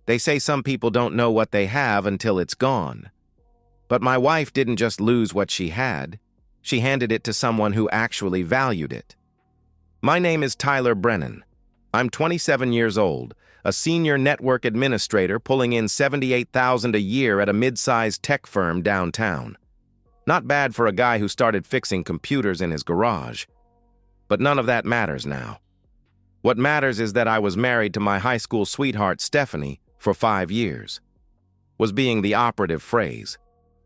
They say some people don't know what they have until it's gone. But my wife didn't just lose what she had. She handed it to someone who actually valued it. My name is Tyler Brennan. I'm 27 years old, a senior network administrator pulling in $78,000 a year at a mid-sized tech firm downtown. Not bad for a guy who started fixing computers in his garage. But none of that matters now. What matters is that I was married to my high school sweetheart, Stephanie, for 5 years. Was being the operative phrase.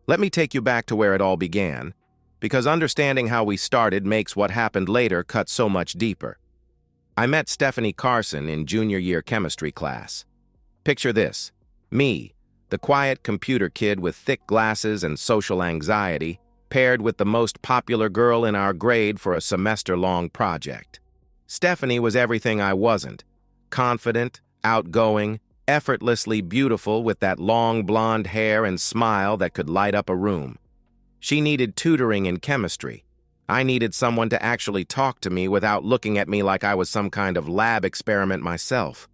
Let me take you back to where it all began, because understanding how we started makes what happened later cut so much deeper. I met Stephanie Carson in junior year chemistry class. Picture this: me, the quiet computer kid with thick glasses and social anxiety, paired with the most popular girl in our grade for a semester-long project. Stephanie was everything I wasn't: confident, outgoing, effortlessly beautiful with that long blonde hair and smile that could light up a room. She needed tutoring in chemistry. I needed someone to actually talk to me without looking at me like I was some kind of lab experiment myself.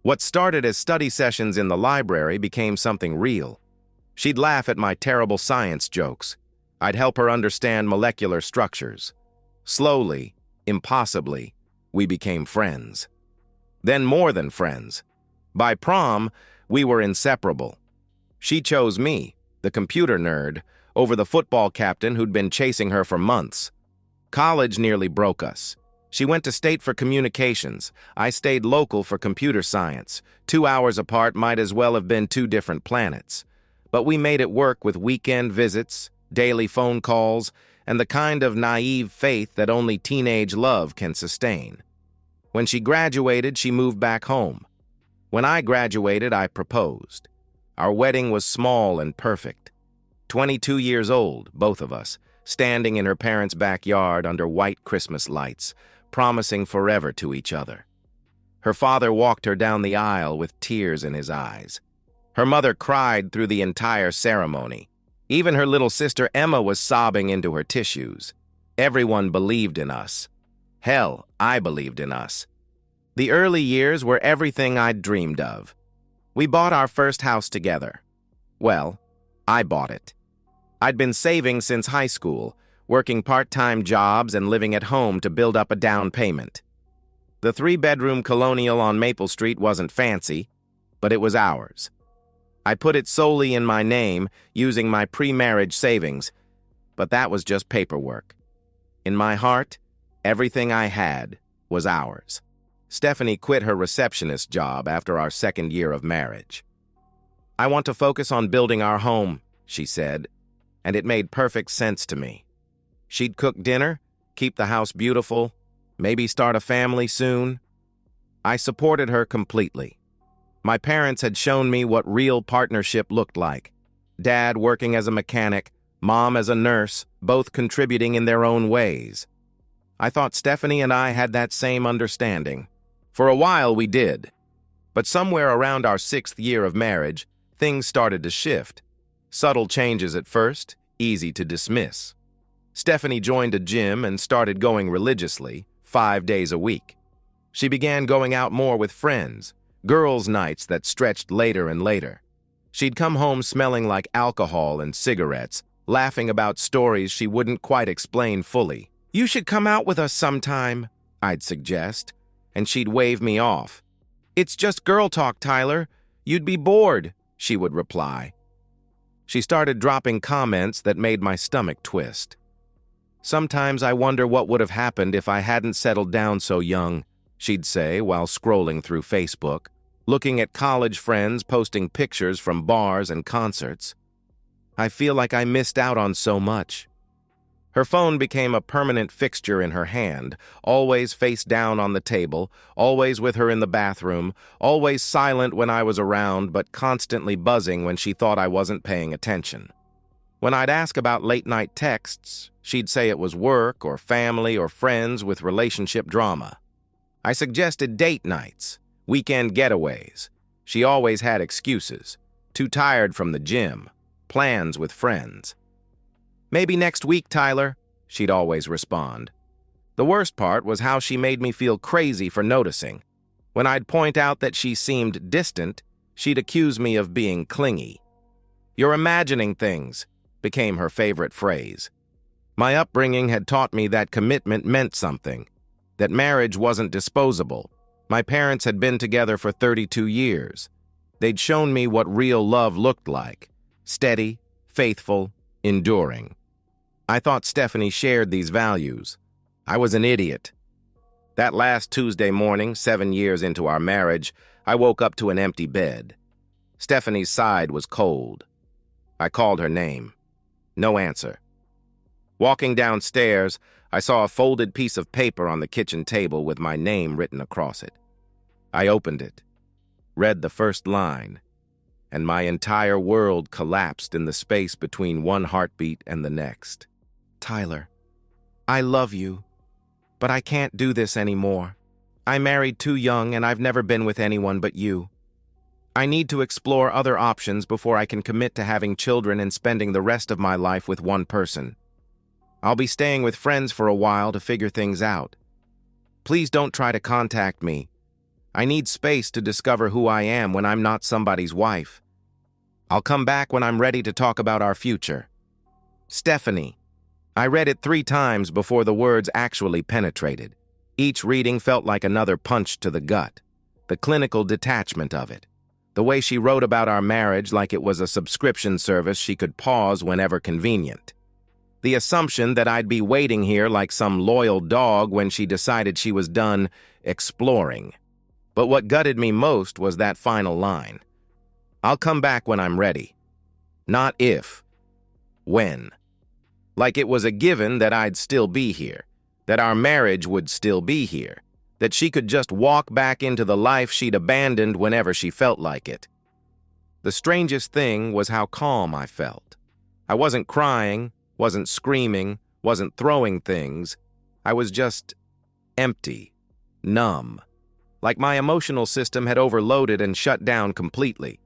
What started as study sessions in the library became something real. She'd laugh at my terrible science jokes. I'd help her understand molecular structures. Slowly, impossibly, we became friends. Then more than friends. By prom, we were inseparable. She chose me, the computer nerd, over the football captain who'd been chasing her for months. College nearly broke us. She went to state for communications. I stayed local for computer science. 2 hours apart might as well have been 2 different planets. But we made it work with weekend visits, daily phone calls, and the kind of naive faith that only teenage love can sustain. When she graduated, she moved back home. When I graduated, I proposed. Our wedding was small and perfect. 22 years old, both of us, standing in her parents' backyard under white Christmas lights, promising forever to each other. Her father walked her down the aisle with tears in his eyes. Her mother cried through the entire ceremony. Even her little sister Emma was sobbing into her tissues. Everyone believed in us. Hell, I believed in us. The early years were everything I'd dreamed of. We bought our first house together. Well, I bought it. I'd been saving since high school, working part-time jobs and living at home to build up a down payment. The 3-bedroom colonial on Maple Street wasn't fancy, but it was ours. I put it solely in my name, using my pre-marriage savings, but that was just paperwork. In my heart, everything I had was ours. Stephanie quit her receptionist job after our 2nd year of marriage. "I want to focus on building our home," she said, and it made perfect sense to me. She'd cook dinner, keep the house beautiful, maybe start a family soon. I supported her completely. My parents had shown me what real partnership looked like. Dad working as a mechanic, Mom as a nurse, both contributing in their own ways. I thought Stephanie and I had that same understanding. For a while we did. But somewhere around our 6th year of marriage, things started to shift. Subtle changes at first, easy to dismiss. Stephanie joined a gym and started going religiously, 5 days a week. She began going out more with friends, girls' nights that stretched later and later. She'd come home smelling like alcohol and cigarettes, laughing about stories she wouldn't quite explain fully. "You should come out with us sometime," I'd suggest, and she'd wave me off. "It's just girl talk, Tyler. You'd be bored," she would reply. She started dropping comments that made my stomach twist. "Sometimes I wonder what would have happened if I hadn't settled down so young," she'd say while scrolling through Facebook, looking at college friends posting pictures from bars and concerts. "I feel like I missed out on so much." Her phone became a permanent fixture in her hand, always face down on the table, always with her in the bathroom, always silent when I was around, but constantly buzzing when she thought I wasn't paying attention. When I'd ask about late-night texts, she'd say it was work or family or friends with relationship drama. I suggested date nights, weekend getaways. She always had excuses. Too tired from the gym, plans with friends. "Maybe next week, Tyler," she'd always respond. The worst part was how she made me feel crazy for noticing. When I'd point out that she seemed distant, She'd accuse me of being clingy. "You're imagining things," became her favorite phrase. My upbringing had taught me that commitment meant something, that marriage wasn't disposable. My parents had been together for 32 years. They'd shown me what real love looked like: steady, faithful, enduring. I thought Stephanie shared these values. I was an idiot. That last Tuesday morning, 7 years into our marriage, I woke up to an empty bed. Stephanie's side was cold. I called her name. No answer. Walking downstairs, I saw a folded piece of paper on the kitchen table with my name written across it. I opened it, read the first line, and my entire world collapsed in the space between one heartbeat and the next. "Tyler, I love you, but I can't do this anymore. I married too young and I've never been with anyone but you. I need to explore other options before I can commit to having children and spending the rest of my life with one person. I'll be staying with friends for a while to figure things out. Please don't try to contact me. I need space to discover who I am when I'm not somebody's wife. I'll come back when I'm ready to talk about our future. Stephanie." I read it 3 times before the words actually penetrated. Each reading felt like another punch to the gut. The clinical detachment of it. The way she wrote about our marriage like it was a subscription service she could pause whenever convenient. The assumption that I'd be waiting here like some loyal dog when she decided she was done exploring. But what gutted me most was that final line. "I'll come back when I'm ready." Not if. When. Like it was a given that I'd still be here, that our marriage would still be here, that she could just walk back into the life she'd abandoned whenever she felt like it. The strangest thing was how calm I felt. I wasn't crying, wasn't screaming, wasn't throwing things. I was just empty, numb, like my emotional system had overloaded and shut down completely.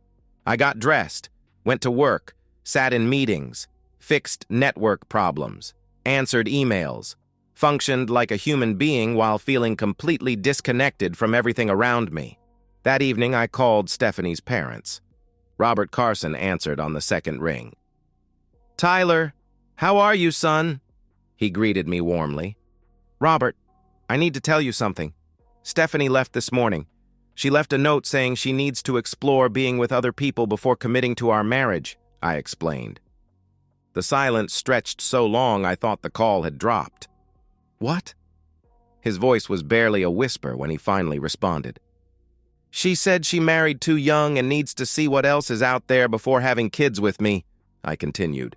I got dressed, went to work, sat in meetings, fixed network problems, answered emails, functioned like a human being while feeling completely disconnected from everything around me. That evening, I called Stephanie's parents. Robert Carson answered on the second ring. "Tyler, how are you, son?" He greeted me warmly. "Robert, I need to tell you something. Stephanie left this morning. She left a note saying she needs to explore being with other people before committing to our marriage," I explained. The silence stretched so long I thought the call had dropped. "What?" His voice was barely a whisper when he finally responded. "She said she married too young and needs to see what else is out there before having kids with me," I continued.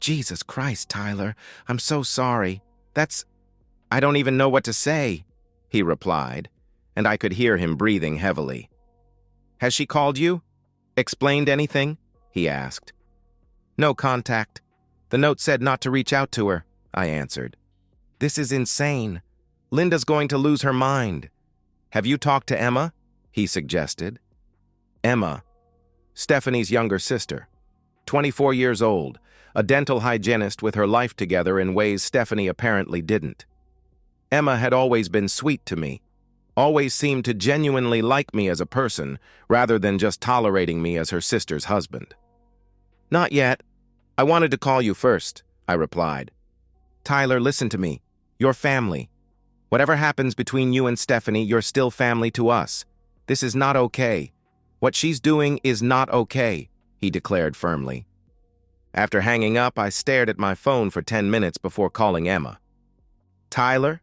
"Jesus Christ, Tyler, I'm so sorry. I don't even know what to say," he replied, and I could hear him breathing heavily. "Has she called you? Explained anything?" he asked. "No contact. The note said not to reach out to her," I answered. "This is insane. Linda's going to lose her mind." "Have you talked to Emma?" he suggested. Emma, Stephanie's younger sister, 24 years old, a dental hygienist with her life together in ways Stephanie apparently didn't. Emma had always been sweet to me, always seemed to genuinely like me as a person, rather than just tolerating me as her sister's husband. "Not yet. I wanted to call you first," I replied. "Tyler, listen to me. You're family. Whatever happens between you and Stephanie, you're still family to us. This is not okay. What she's doing is not okay," he declared firmly. After hanging up, I stared at my phone for 10 minutes before calling Emma. "Tyler?"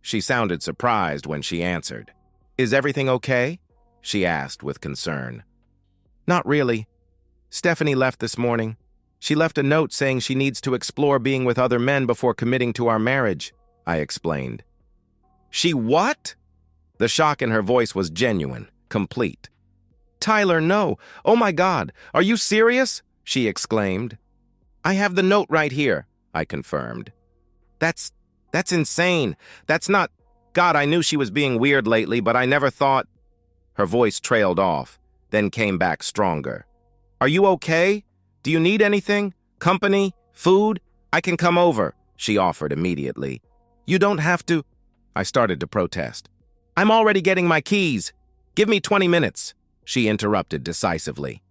She sounded surprised when she answered. "Is everything okay?" she asked with concern. "Not really. Stephanie left this morning. She left a note saying she needs to explore being with other men before committing to our marriage," I explained. "She what?" The shock in her voice was genuine, complete. "Tyler, no. Oh my God, are you serious?" she exclaimed. "I have the note right here," I confirmed. That's insane. That's not... God, I knew she was being weird lately, but I never thought..." Her voice trailed off, then came back stronger. "Are you okay? Do you need anything? Company? Food? I can come over," she offered immediately. "You don't have to..." I started to protest. "I'm already getting my keys. Give me 20 minutes," she interrupted decisively.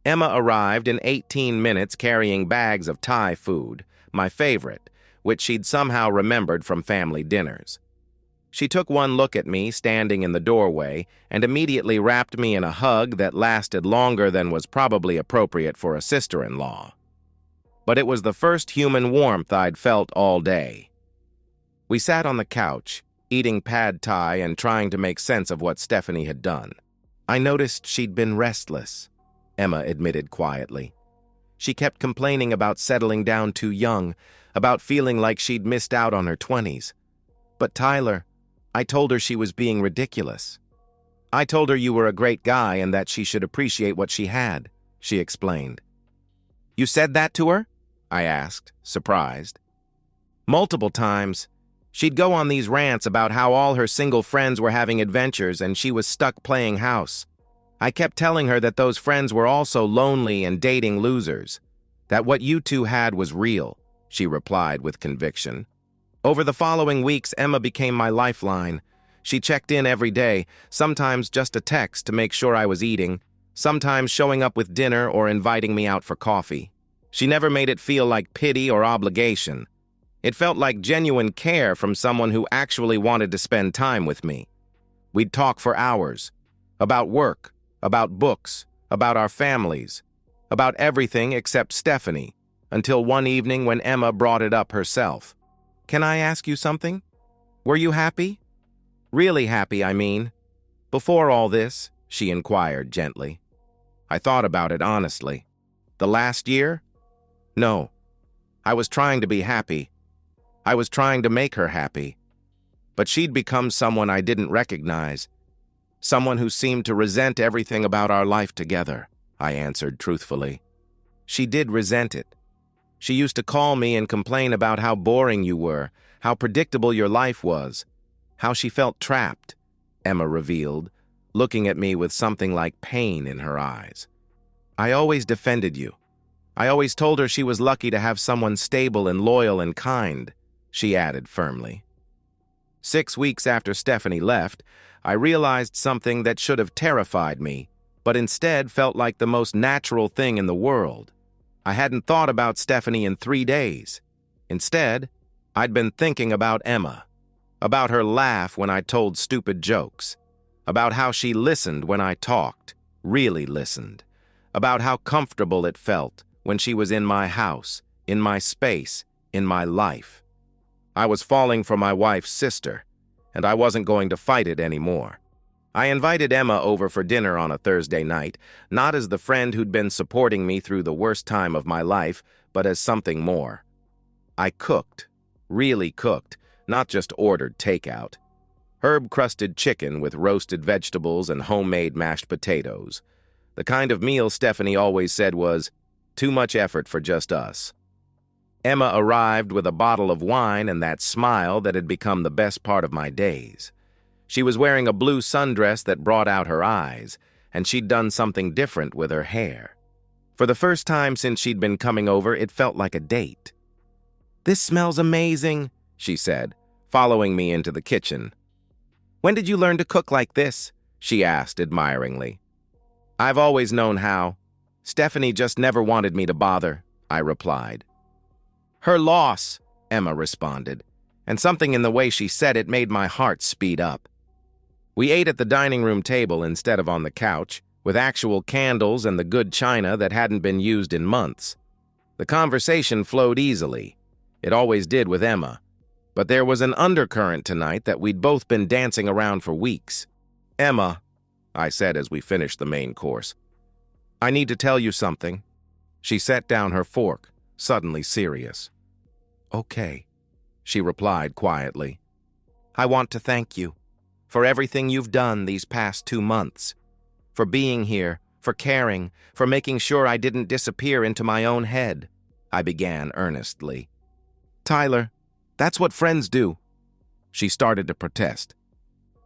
Emma arrived in 18 minutes carrying bags of Thai food, my favorite, which she'd somehow remembered from family dinners. She took one look at me standing in the doorway and immediately wrapped me in a hug that lasted longer than was probably appropriate for a sister-in-law. But it was the first human warmth I'd felt all day. We sat on the couch, eating pad thai and trying to make sense of what Stephanie had done. I noticed she'd been restless, Emma admitted quietly. She kept complaining about settling down too young, about feeling like she'd missed out on her 20s. But Tyler, I told her she was being ridiculous. I told her you were a great guy and that she should appreciate what she had, she explained. You said that to her? I asked, surprised. Multiple times. She'd go on these rants about how all her single friends were having adventures and she was stuck playing house. I kept telling her that those friends were also lonely and dating losers, that what you two had was real, she replied with conviction. Over the following weeks, Emma became my lifeline. She checked in every day, sometimes just a text to make sure I was eating, sometimes showing up with dinner or inviting me out for coffee. She never made it feel like pity or obligation. It felt like genuine care from someone who actually wanted to spend time with me. We'd talk for hours, about work, about books, about our families, about everything except Stephanie, until one evening when Emma brought it up herself. Can I ask you something? Were you happy? Really happy, I mean. Before all this, she inquired gently. I thought about it honestly. The last year? No. I was trying to be happy. I was trying to make her happy. But she'd become someone I didn't recognize. Someone who seemed to resent everything about our life together, I answered truthfully. She did resent it. She used to call me and complain about how boring you were, how predictable your life was, how she felt trapped, Emma revealed, looking at me with something like pain in her eyes. I always defended you. I always told her she was lucky to have someone stable and loyal and kind, she added firmly. 6 weeks after Stephanie left, I realized something that should have terrified me, but instead felt like the most natural thing in the world. I hadn't thought about Stephanie in 3 days. Instead, I'd been thinking about Emma, about her laugh when I told stupid jokes, about how she listened when I talked, really listened, about how comfortable it felt when she was in my house, in my space, in my life. I was falling for my wife's sister, and I wasn't going to fight it anymore. I invited Emma over for dinner on a Thursday night, not as the friend who'd been supporting me through the worst time of my life, but as something more. I cooked, really cooked, not just ordered takeout. Herb-crusted chicken with roasted vegetables and homemade mashed potatoes. The kind of meal Stephanie always said was, too much effort for just us. Emma arrived with a bottle of wine and that smile that had become the best part of my days. She was wearing a blue sundress that brought out her eyes, and she'd done something different with her hair. For the first time since she'd been coming over, it felt like a date. "This smells amazing," she said, following me into the kitchen. "When did you learn to cook like this?" she asked admiringly. "I've always known how. Stephanie just never wanted me to bother," I replied. "Her loss," Emma responded, and something in the way she said it made my heart speed up. We ate at the dining room table instead of on the couch, with actual candles and the good china that hadn't been used in months. The conversation flowed easily. It always did with Emma. But there was an undercurrent tonight that we'd both been dancing around for weeks. "Emma," I said as we finished the main course, "I need to tell you something." She set down her fork, suddenly serious. "Okay," she replied quietly. "I want to thank you for everything you've done these past 2 months, for being here, for caring, for making sure I didn't disappear into my own head," I began earnestly. "Tyler, that's what friends do." She started to protest.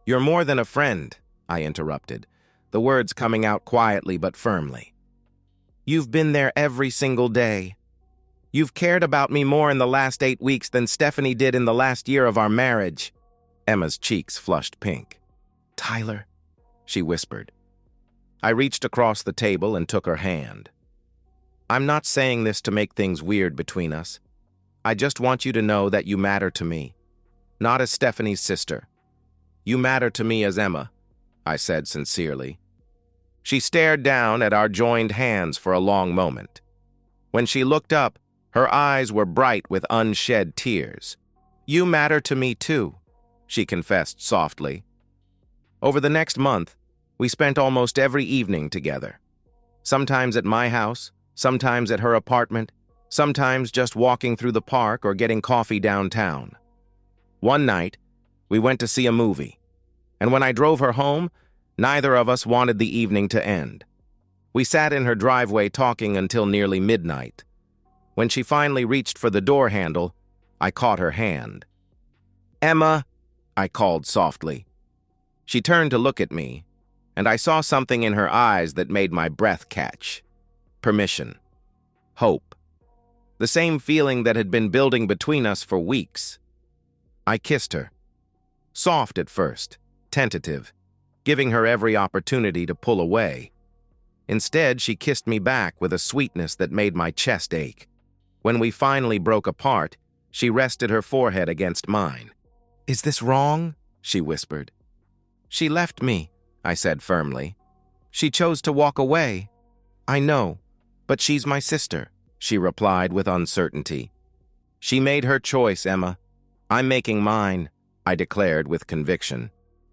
"You're more than a friend," I interrupted, the words coming out quietly but firmly. "You've been there every single day. You've cared about me more in the last 8 weeks than Stephanie did in the last year of our marriage." Emma's cheeks flushed pink. "Tyler," she whispered, I reached across the table and took her hand. "I'm not saying this to make things weird between us. I just want you to know that you matter to me, not as Stephanie's sister. You matter to me as Emma," I said sincerely. She stared down at our joined hands for a long moment. When she looked up, her eyes were bright with unshed tears. "You matter to me too," she confessed softly. Over the next month, we spent almost every evening together. Sometimes at my house, sometimes at her apartment, sometimes just walking through the park or getting coffee downtown. One night, we went to see a movie, and when I drove her home, neither of us wanted the evening to end. We sat in her driveway talking until nearly midnight. When she finally reached for the door handle, I caught her hand. "Emma," I called softly. She turned to look at me, and I saw something in her eyes that made my breath catch. Permission. Hope. The same feeling that had been building between us for weeks. I kissed her. Soft at first, tentative, giving her every opportunity to pull away. Instead, she kissed me back with a sweetness that made my chest ache. When we finally broke apart, she rested her forehead against mine. "Is this wrong?" she whispered. "She left me," I said firmly. "She chose to walk away. I know, but she's my sister," she replied with uncertainty. "She made her choice, Emma. I'm making mine," I declared with conviction.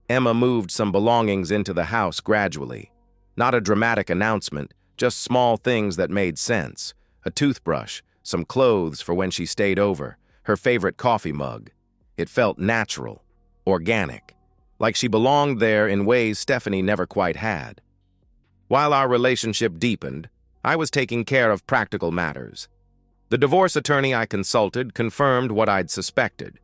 Emma moved some belongings into the house gradually. Not a dramatic announcement, just small things that made sense. A toothbrush, some clothes for when she stayed over, her favorite coffee mug. It felt natural, organic, like she belonged there in ways Stephanie never quite had. While our relationship deepened, I was taking care of practical matters. The divorce attorney I consulted confirmed what I'd suspected.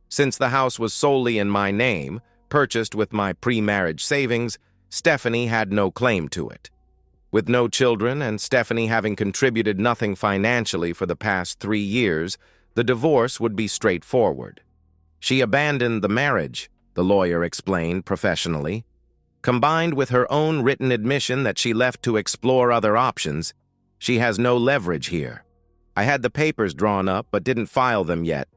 Since the house was solely in my name, purchased with my pre-marriage savings, Stephanie had no claim to it. With no children and Stephanie having contributed nothing financially for the past 3 years, the divorce would be straightforward. She abandoned the marriage, the lawyer explained professionally. Combined with her own written admission that she left to explore other options, she has no leverage here. I had the papers drawn up but didn't file them yet.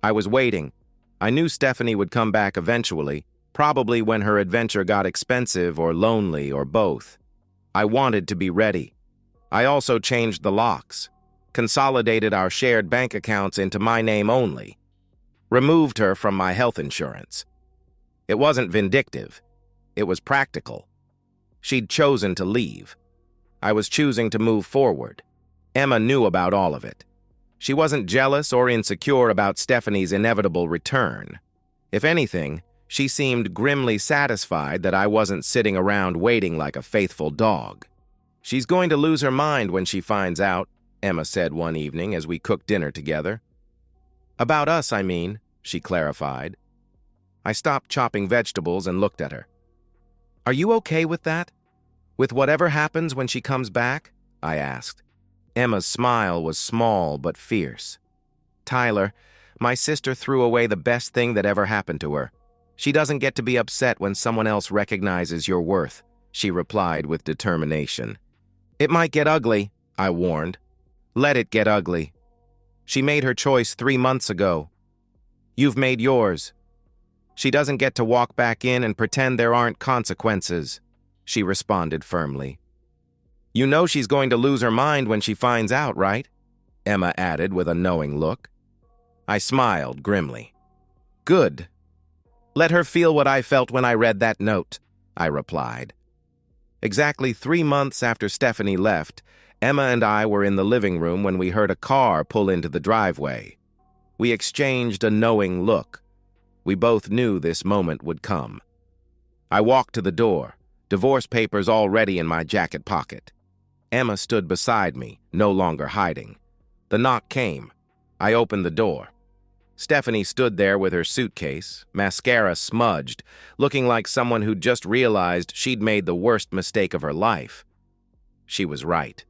I was waiting. I knew Stephanie would come back eventually, probably when her adventure got expensive or lonely or both. I wanted to be ready. I also changed the locks, consolidated our shared bank accounts into my name only, removed her from my health insurance. It wasn't vindictive. It was practical. She'd chosen to leave. I was choosing to move forward. Emma knew about all of it. She wasn't jealous or insecure about Stephanie's inevitable return. If anything, she seemed grimly satisfied that I wasn't sitting around waiting like a faithful dog. "She's going to lose her mind when she finds out," Emma said one evening as we cooked dinner together. "About us, I mean," she clarified. I stopped chopping vegetables and looked at her. "Are you okay with that? With whatever happens when she comes back?" I asked. Emma's smile was small but fierce. "Tyler, my sister threw away the best thing that ever happened to her. She doesn't get to be upset when someone else recognizes your worth," she replied with determination. "It might get ugly," I warned. "Let it get ugly. She made her choice 3 months ago. You've made yours. She doesn't get to walk back in and pretend there aren't consequences," she responded firmly. "You know she's going to lose her mind when she finds out, right?" Emma added with a knowing look. I smiled grimly. "Good. Let her feel what I felt when I read that note," I replied. Exactly 3 months after Stephanie left, Emma and I were in the living room when we heard a car pull into the driveway. We exchanged a knowing look. We both knew this moment would come. I walked to the door, divorce papers already in my jacket pocket. Emma stood beside me, no longer hiding. The knock came. I opened the door. Stephanie stood there with her suitcase, mascara smudged, looking like someone who'd just realized she'd made the worst mistake of her life. She was right.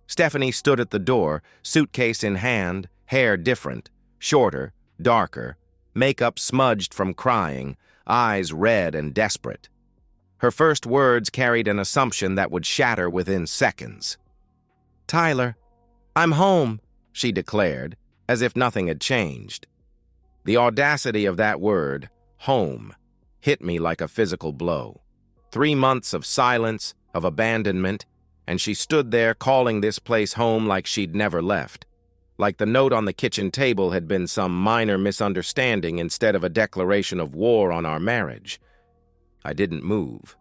Stephanie stood at the door, suitcase in hand, hair different, shorter, darker, makeup smudged from crying, eyes red and desperate. Her first words carried an assumption that would shatter within seconds. "Tyler, I'm home," she declared, as if nothing had changed. The audacity of that word, home, hit me like a physical blow. 3 months of silence, of abandonment, and she stood there calling this place home like she'd never left. Like the note on the kitchen table had been some minor misunderstanding instead of a declaration of war on our marriage. I didn't move,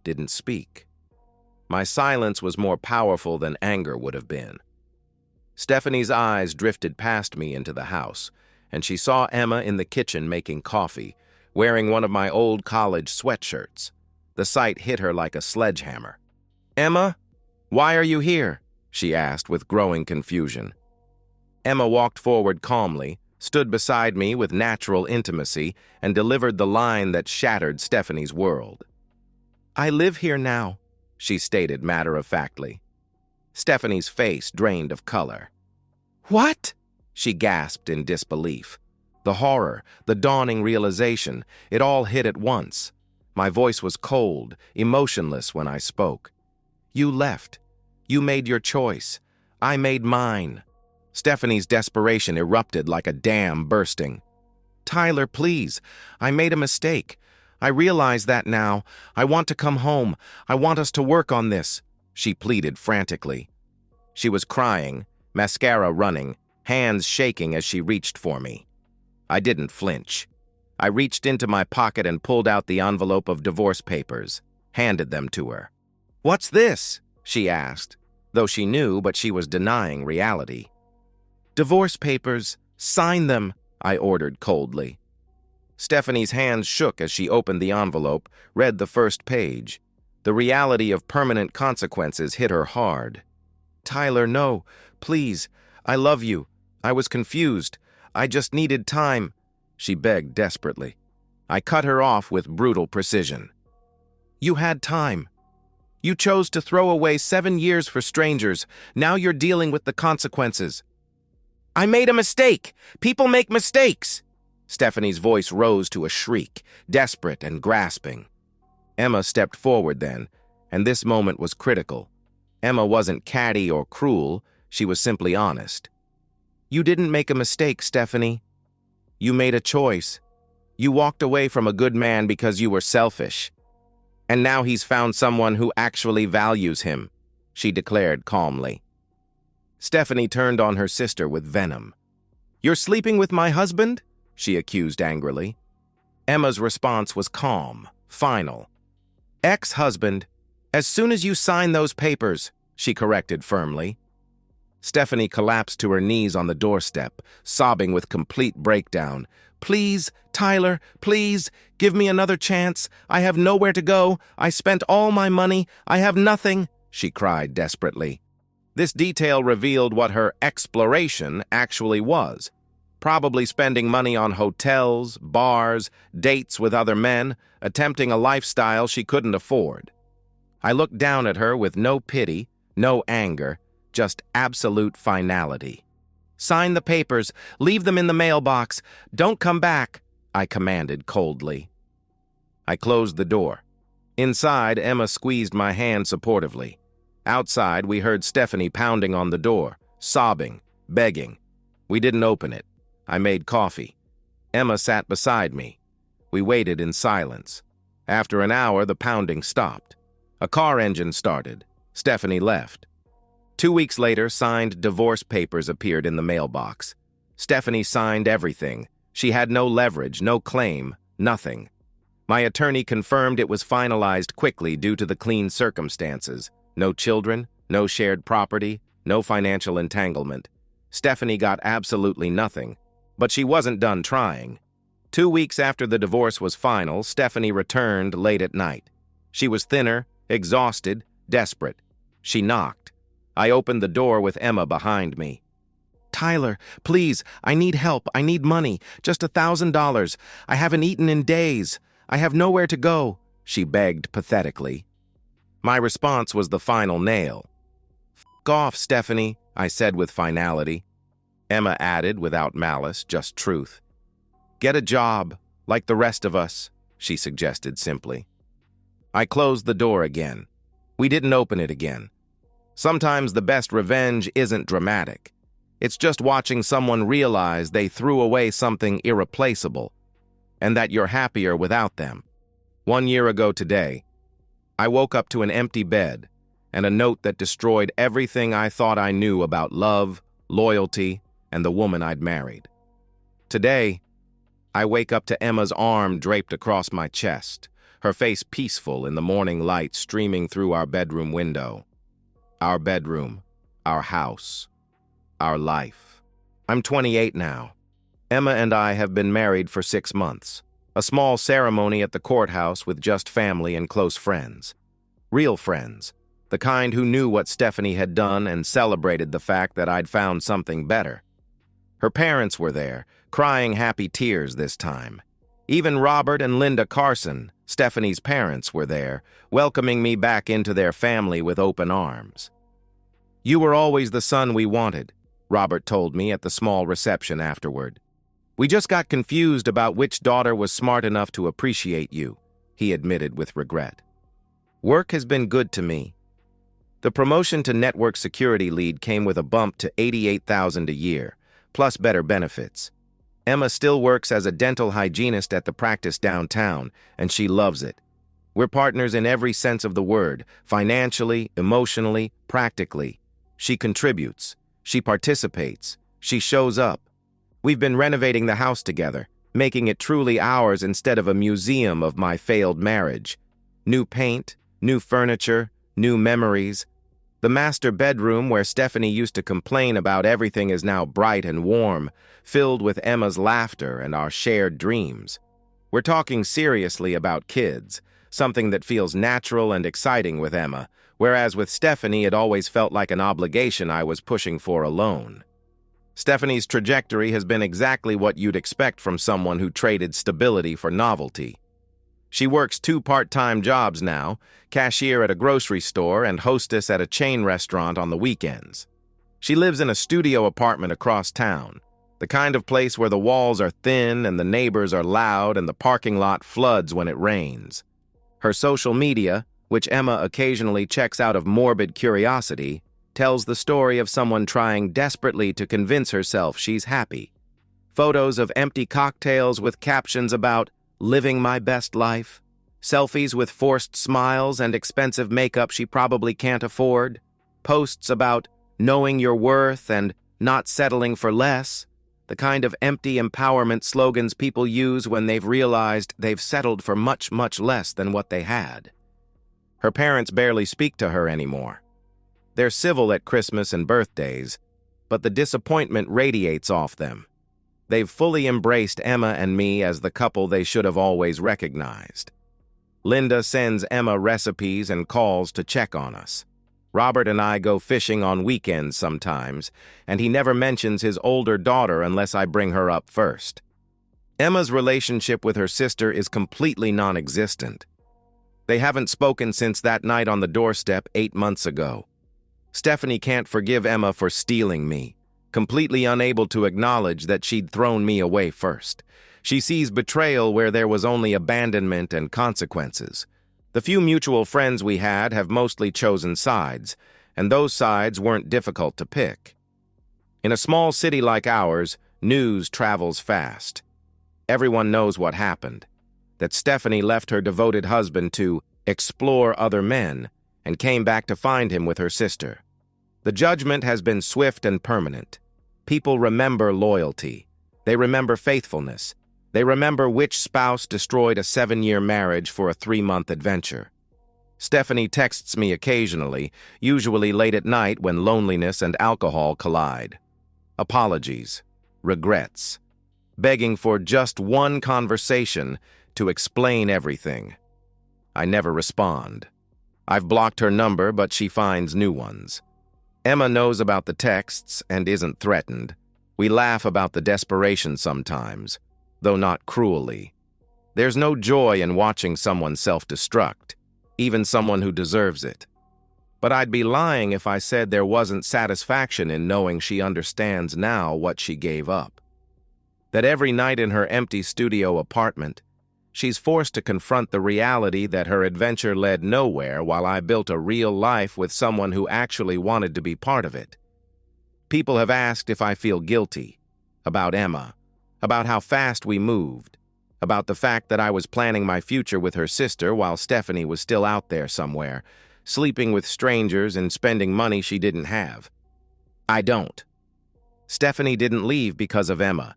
didn't speak. My silence was more powerful than anger would have been. Stephanie's eyes drifted past me into the house, and she saw Emma in the kitchen making coffee, wearing one of my old college sweatshirts. The sight hit her like a sledgehammer. "Emma, why are you here?" she asked with growing confusion. Emma walked forward calmly, stood beside me with natural intimacy, and delivered the line that shattered Stephanie's world. "I live here now," she stated matter-of-factly. Stephanie's face drained of color. "What?" she gasped in disbelief. The horror, the dawning realization, it all hit at once. My voice was cold, emotionless when I spoke. "You left. You made your choice. I made mine." Stephanie's desperation erupted like a dam bursting. "Tyler, please. I made a mistake. I realize that now. I want to come home. I want us to work on this," she pleaded frantically. She was crying, mascara running, hands shaking as she reached for me. I didn't flinch. I reached into my pocket and pulled out the envelope of divorce papers, handed them to her. "What's this?" she asked, though she knew, but she was denying reality. "Divorce papers. Sign them," I ordered coldly. Stephanie's hands shook as she opened the envelope, read the first page. The reality of permanent consequences hit her hard. "Tyler, no. Please. I love you. I was confused. I just needed time," she begged desperately. I cut her off with brutal precision. "You had time. You chose to throw away 7 years for strangers. Now you're dealing with the consequences." "I made a mistake. People make mistakes." Stephanie's voice rose to a shriek, desperate and grasping. Emma stepped forward then, and this moment was critical. Emma wasn't catty or cruel, she was simply honest. "You didn't make a mistake, Stephanie. You made a choice. You walked away from a good man because you were selfish. And now he's found someone who actually values him," she declared calmly. Stephanie turned on her sister with venom. "You're sleeping with my husband?" she accused angrily. Emma's response was calm, final. "Ex-husband. As soon as you sign those papers," she corrected firmly. Stephanie collapsed to her knees on the doorstep, sobbing with complete breakdown. "Please, Tyler, please, give me another chance. I have nowhere to go. I spent all my money. I have nothing," she cried desperately. This detail revealed what her exploration actually was. Probably spending money on hotels, bars, dates with other men, attempting a lifestyle she couldn't afford. I looked down at her with no pity, no anger, just absolute finality. "Sign the papers. Leave them in the mailbox. Don't come back," I commanded coldly. I closed the door. Inside, Emma squeezed my hand supportively. Outside, we heard Stephanie pounding on the door, sobbing, begging. We didn't open it. I made coffee. Emma sat beside me. We waited in silence. After an hour, the pounding stopped. A car engine started. Stephanie left. 2 weeks later, signed divorce papers appeared in the mailbox. Stephanie signed everything. She had no leverage, no claim, nothing. My attorney confirmed it was finalized quickly due to the clean circumstances. No children, no shared property, no financial entanglement. Stephanie got absolutely nothing, but she wasn't done trying. 2 weeks after the divorce was final, Stephanie returned late at night. She was thinner, exhausted, desperate. She knocked. I opened the door with Emma behind me. "Tyler, please, I need help. I need money. Just $1,000. I haven't eaten in days. I have nowhere to go," she begged pathetically. My response was the final nail. "F off, Stephanie," I said with finality. Emma added without malice, just truth. "Get a job, like the rest of us," she suggested simply. I closed the door again. We didn't open it again. Sometimes the best revenge isn't dramatic. It's just watching someone realize they threw away something irreplaceable, and that you're happier without them. 1 year ago today, I woke up to an empty bed and a note that destroyed everything I thought I knew about love, loyalty, and the woman I'd married. Today, I wake up to Emma's arm draped across my chest, her face peaceful in the morning light streaming through our bedroom window. Our bedroom, our house, our life. I'm 28 now. Emma and I have been married for 6 months. A small ceremony at the courthouse with just family and close friends. Real friends, the kind who knew what Stephanie had done and celebrated the fact that I'd found something better. Her parents were there, crying happy tears this time. Even Robert and Linda Carson, Stephanie's parents, were there, welcoming me back into their family with open arms. "You were always the son we wanted," Robert told me at the small reception afterward. "We just got confused about which daughter was smart enough to appreciate you," he admitted with regret. Work has been good to me. The promotion to network security lead came with a bump to $88,000 a year, plus better benefits. Emma still works as a dental hygienist at the practice downtown, and she loves it. We're partners in every sense of the word, financially, emotionally, practically. She contributes, she participates, she shows up. We've been renovating the house together, making it truly ours instead of a museum of my failed marriage. New paint, new furniture, new memories. The master bedroom where Stephanie used to complain about everything is now bright and warm, filled with Emma's laughter and our shared dreams. We're talking seriously about kids, something that feels natural and exciting with Emma, whereas with Stephanie it always felt like an obligation I was pushing for alone. Stephanie's trajectory has been exactly what you'd expect from someone who traded stability for novelty. She works 2 part-time jobs now, cashier at a grocery store and hostess at a chain restaurant on the weekends. She lives in a studio apartment across town, the kind of place where the walls are thin and the neighbors are loud and the parking lot floods when it rains. Her social media, which Emma occasionally checks out of morbid curiosity, tells the story of someone trying desperately to convince herself she's happy. Photos of empty cocktails with captions about living my best life, selfies with forced smiles and expensive makeup she probably can't afford, posts about knowing your worth and not settling for less, the kind of empty empowerment slogans people use when they've realized they've settled for much, much less than what they had. Her parents barely speak to her anymore. They're civil at Christmas and birthdays, but the disappointment radiates off them. They've fully embraced Emma and me as the couple they should have always recognized. Linda sends Emma recipes and calls to check on us. Robert and I go fishing on weekends sometimes, and he never mentions his older daughter unless I bring her up first. Emma's relationship with her sister is completely non-existent. They haven't spoken since that night on the doorstep 8 months ago. Stephanie can't forgive Emma for stealing me, completely unable to acknowledge that she'd thrown me away first. She sees betrayal where there was only abandonment and consequences. The few mutual friends we had have mostly chosen sides, and those sides weren't difficult to pick. In a small city like ours, news travels fast. Everyone knows what happened, that Stephanie left her devoted husband to explore other men and came back to find him with her sister. The judgment has been swift and permanent. People remember loyalty. They remember faithfulness. They remember which spouse destroyed a 7-year marriage for a 3-month adventure. Stephanie texts me occasionally, usually late at night when loneliness and alcohol collide. Apologies, regrets, begging for just one conversation to explain everything. I never respond. I've blocked her number, but she finds new ones. Emma knows about the texts and isn't threatened. We laugh about the desperation sometimes, though not cruelly. There's no joy in watching someone self-destruct, even someone who deserves it. But I'd be lying if I said there wasn't satisfaction in knowing she understands now what she gave up. That every night in her empty studio apartment, She's forced to confront the reality that her adventure led nowhere while I built a real life with someone who actually wanted to be part of it. People have asked if I feel guilty, about Emma, about how fast we moved, about the fact that I was planning my future with her sister while Stephanie was still out there somewhere, sleeping with strangers and spending money she didn't have. I don't. Stephanie didn't leave because of Emma.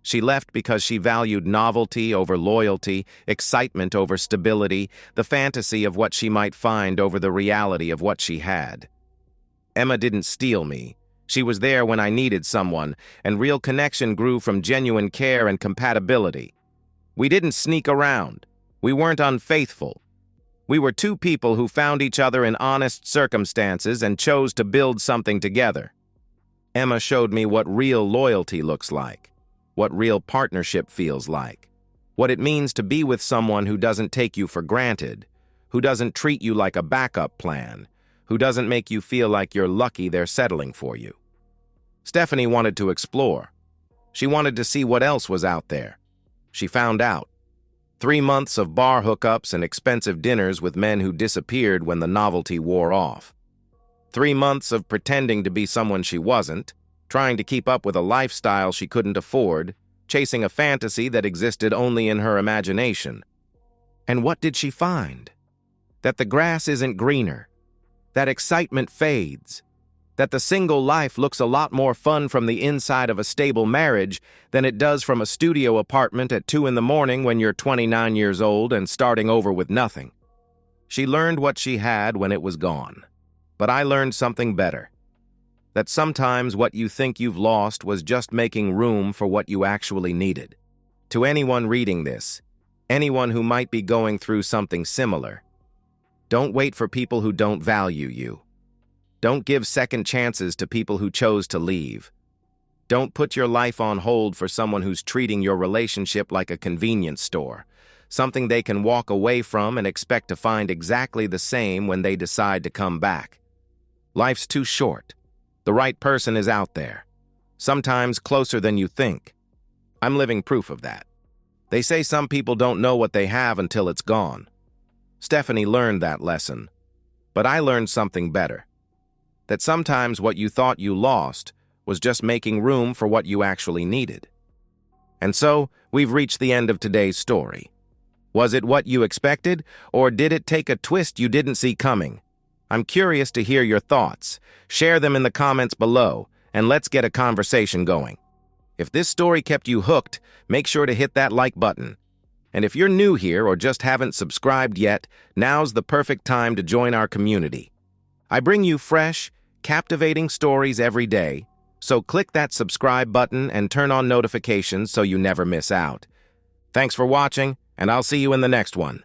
She left because she valued novelty over loyalty, excitement over stability, the fantasy of what she might find over the reality of what she had. Emma didn't steal me. She was there when I needed someone, and real connection grew from genuine care and compatibility. We didn't sneak around. We weren't unfaithful. We were two people who found each other in honest circumstances and chose to build something together. Emma showed me what real loyalty looks like, what real partnership feels like, what it means to be with someone who doesn't take you for granted, who doesn't treat you like a backup plan, who doesn't make you feel like you're lucky they're settling for you. Stephanie wanted to explore. She wanted to see what else was out there. She found out. 3 months of bar hookups and expensive dinners with men who disappeared when the novelty wore off. 3 months of pretending to be someone she wasn't, trying to keep up with a lifestyle she couldn't afford, chasing a fantasy that existed only in her imagination. And what did she find? That the grass isn't greener, that excitement fades, that the single life looks a lot more fun from the inside of a stable marriage than it does from a studio apartment at 2 in the morning when you're 29 years old and starting over with nothing. She learned what she had when it was gone. But I learned something better. That sometimes what you think you've lost was just making room for what you actually needed. To anyone reading this, anyone who might be going through something similar, don't wait for people who don't value you. Don't give second chances to people who chose to leave. Don't put your life on hold for someone who's treating your relationship like a convenience store, something they can walk away from and expect to find exactly the same when they decide to come back. Life's too short. The right person is out there, sometimes closer than you think. I'm living proof of that. They say some people don't know what they have until it's gone. Stephanie learned that lesson, but I learned something better. That sometimes what you thought you lost was just making room for what you actually needed. And so, we've reached the end of today's story. Was it what you expected, or did it take a twist you didn't see coming? I'm curious to hear your thoughts. Share them in the comments below, and let's get a conversation going. If this story kept you hooked, make sure to hit that like button. And if you're new here or just haven't subscribed yet, now's the perfect time to join our community. I bring you fresh, captivating stories every day, so click that subscribe button and turn on notifications so you never miss out. Thanks for watching, and I'll see you in the next one.